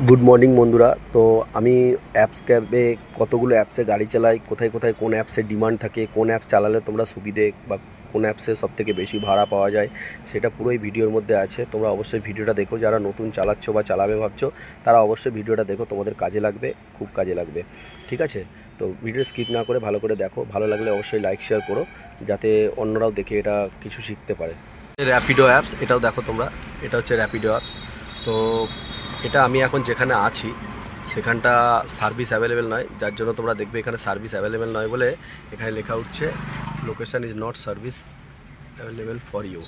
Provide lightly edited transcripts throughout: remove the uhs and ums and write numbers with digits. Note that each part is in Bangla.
গুড মর্নিং বন্ধুরা। তো আমি অ্যাপস ক্যাবে কতগুলো অ্যাপসে গাড়ি চালাই, কোথায় কোথায় কোন অ্যাপসে ডিমান্ড থাকে, কোন অ্যাপস চালালে তোমরা সুবিধে বা কোন অ্যাপসে সবথেকে বেশি ভাড়া পাওয়া যায়, সেটা পুরোই ভিডিওর মধ্যে আছে। তোমরা অবশ্যই ভিডিওটা দেখো। যারা নতুন চালাচ্ছ বা চালাবে ভাবছো তারা অবশ্যই ভিডিওটা দেখো, তোমাদের কাজে লাগবে, খুব কাজে লাগবে। ঠিক আছে? তো ভিডিও স্কিপ না করে ভালো করে দেখো। ভালো লাগলে অবশ্যই লাইক শেয়ার করো, যাতে অন্যরাও দেখে এটা কিছু শিখতে পারে। র্যাপিডো অ্যাপস, এটাও দেখো তোমরা। এটা হচ্ছে র্যাপিডো অ্যাপস। তো এটা আমি এখন যেখানে আছি সেখানটা সার্ভিস অ্যাভেলেবেল নয়, যার জন্য তোমরা দেখবে এখানে সার্ভিস অ্যাভেলেবেল নয় বলে এখানে লেখা উঠছে location is not service available for you.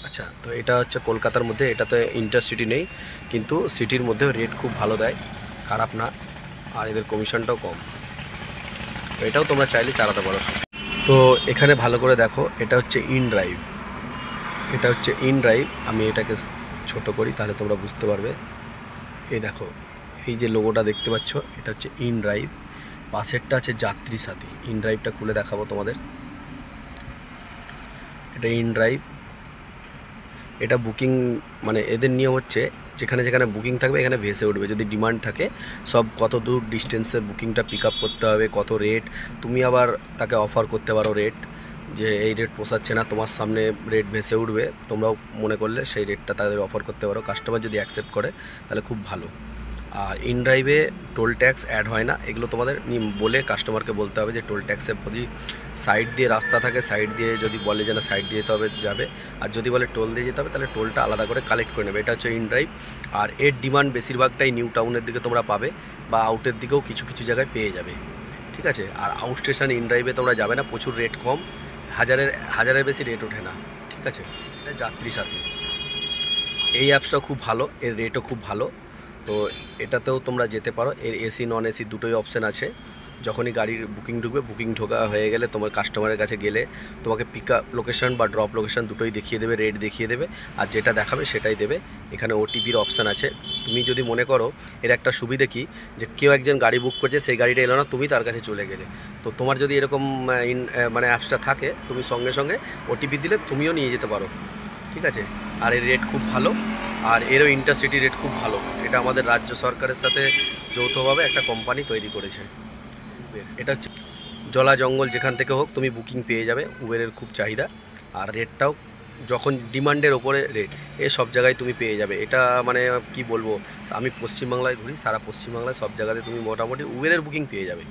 আচ্ছা, তো এটা হচ্ছে কলকাতার মধ্যে, এটাতে ইন্টারসিটি নেই, কিন্তু সিটির মধ্যে রেট খুব ভালো দেয়, খারাপ না, আর এদের কমিশনটাও কম। তো এটাও তোমরা চাইলে চালাতে পারো। তো এখানে ভালো করে দেখো, এটা হচ্ছে ইন ড্রাইভ। এটা হচ্ছে ইন ড্রাইভ। আমি এটাকে ছোট করি তাহলে তোমরা বুঝতে পারবে। এই দেখো, এই যে লোগোটা দেখতে পাচ্ছ, এটা হচ্ছে ইন ড্রাইভ। পাশেরটা আছে যাত্রী সাথী। ইন ড্রাইভটা খুলে দেখাবো তোমাদের। এটা ইন ড্রাইভ। এটা বুকিং, মানে এদের নিয়ম হচ্ছে যেখানে যেখানে বুকিং থাকবে এখানে ভেসে উঠবে। যদি ডিমান্ড থাকে সব কত দূর ডিস্টেন্সের বুকিংটা পিক আপ করতে হবে, কত রেট, তুমি আবার তাকে অফার করতে পারো রেট, যে এই রেট পোষাচ্ছে না, তোমার সামনে রেট ভেসে উঠবে, তোমরাও মনে করলে সেই রেটটা তাদের অফার করতে পারো। কাস্টমার যদি অ্যাকসেপ্ট করে তাহলে খুব ভালো। আর ইন ড্রাইভে টোল ট্যাক্স অ্যাড হয় না, এগুলো তোমাদের বলে কাস্টমারকে বলতে হবে যে টোল ট্যাক্সে যদি সাইড দিয়ে রাস্তা থাকে, সাইড দিয়ে যদি বলে যে না সাইড দিয়ে যেতে হবে যাবে, আর যদি বলে টোল দিয়ে যেতে হবে তাহলে টোলটা আলাদা করে কালেক্ট করে নেবে। এটা হচ্ছে ইন ড্রাইভ। আর এর ডিমান্ড বেশিরভাগটাই নিউ টাউনের দিকে তোমরা পাবে, বা আউটের দিকেও কিছু কিছু জায়গায় পেয়ে যাবে। ঠিক আছে? আর আউট স্টেশন ইন ড্রাইভে তোমরা যাবে না, প্রচুর রেট কম, হাজারের বেশি রেট ওঠে না। ঠিক আছে? এটা যাত্রী সাথী। এই অ্যাপসটাও খুব ভালো, এর রেটও খুব ভালো। তো এটাতেও তোমরা যেতে পারো। এর এসি নন এসি দুটোই অপশান আছে। যখনই গাড়ির বুকিং ঢুকবে, বুকিং ঢোকা হয়ে গেলে তোমার কাস্টমারের কাছে গেলে তোমাকে পিক আপ লোকেশন বা ড্রপ লোকেশন দুটোই দেখিয়ে দেবে, রেট দেখিয়ে দেবে, আর যেটা দেখাবে সেটাই দেবে। এখানে ওটিপির অপশান আছে। তুমি যদি মনে করো, এর একটা সুবিধে কি, যে কেউ একজন গাড়ি বুক করছে, সেই গাড়িটা এলো না, তুমি তার কাছে চলে গেলে, তো তোমার যদি এরকম মানে অ্যাপসটা থাকে, তুমি সঙ্গে সঙ্গে ওটিপি দিলে তুমিও নিয়ে যেতে পারো। ঠিক আছে? আর এর রেট খুব ভালো, আর এরও ইন্টারসিটি রেট খুব ভালো। এটা আমাদের রাজ্য সরকারের সাথে যৌথভাবে একটা কোম্পানি তৈরি করেছে। এটা হচ্ছে জলা জঙ্গল যেখান থেকে হোক তুমি বুকিং পেয়ে যাবে। উবেরের খুব চাহিদা, আর রেটটাও যখন ডিমান্ডের ওপরে রেট, এ সব জায়গায় তুমি পেয়ে যাবে। এটা মানে কি বলবো, আমি পশ্চিমবাংলায় ঘুরি, সারা পশ্চিমবাংলায় সব জায়গাতে তুমি মোটামুটি উবেরের বুকিং পেয়ে যাবে।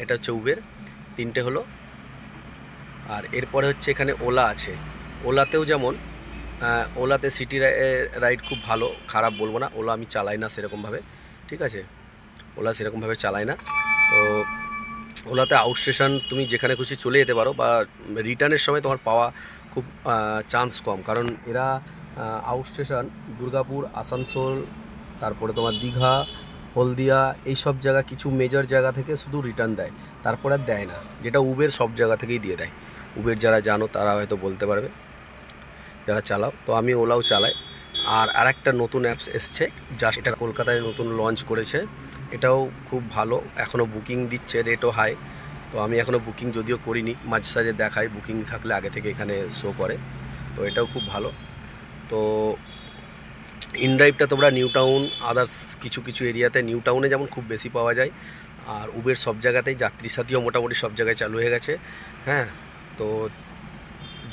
এটা হচ্ছে উবের, তিনটে হলো। আর এরপরে হচ্ছে এখানে ওলা আছে। ওলাতেও যেমন, ওলাতে সিটি রাইড খুব ভালো, খারাপ বলবো না। ওলা আমি চালাই না সেরকমভাবে। ঠিক আছে? ওলা সেরকমভাবে চালাই না। তো ওলাতে আউট স্টেশন তুমি যেখানে খুশি চলে যেতে পারো, বা রিটার্নের সময় তোমার পাওয়া খুব চান্স কম, কারণ এরা আউট স্টেশন দুর্গাপুর, আসানসোল, তারপরে তোমার দীঘা, হলদিয়া, এই সব জায়গা, কিছু মেজর জায়গা থেকে শুধু রিটার্ন দেয়, তারপর আর দেয় না, যেটা উবের সব জায়গা থেকেই দিয়ে দেয়। উবের যারা জানো তারা হয়তো বলতে পারবে, যারা চালাও। তো আমি ওলাও চালাই। আর আরেকটা নতুন অ্যাপস এসছে, যা এটা কলকাতায় নতুন লঞ্চ করেছে, এটাও খুব ভালো, এখনও বুকিং দিচ্ছে, রেটও হাই। তো আমি এখনও বুকিং যদিও করিনি, মাঝে সাঝে দেখায় বুকিং থাকলে আগে থেকে এখানে শো করে। তো এটাও খুব ভালো। তো ইনড্রাইভটা তোমরা নিউ টাউন, আদার্স কিছু কিছু এরিয়াতে, নিউ টাউনে যেমন খুব বেশি পাওয়া যায়, আর উবের সব জায়গাতেই, যাত্রী সাথীও মোটামুটি সব জায়গায় চালু হয়ে গেছে। হ্যাঁ, তো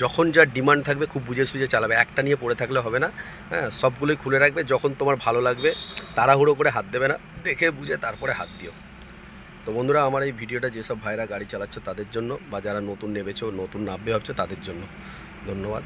যখন যার ডিমান্ড থাকবে খুব বুঝে সুঝে চালাবে, একটা নিয়ে পড়ে থাকলে হবে না। হ্যাঁ, সবগুলোই খুলে রাখবে, যখন তোমার ভালো লাগবে তাড়াহুড়ো করে হাত দেবে না, দেখে বুঝে তারপরে হাত দিও। তো বন্ধুরা, আমার এই ভিডিওটা যেসব ভাইরা গাড়ি চালাচ্ছ তাদের জন্য, বা যারা নতুন নেবেছো, নতুন নামবে ভাবছো তাদের জন্য। ধন্যবাদ।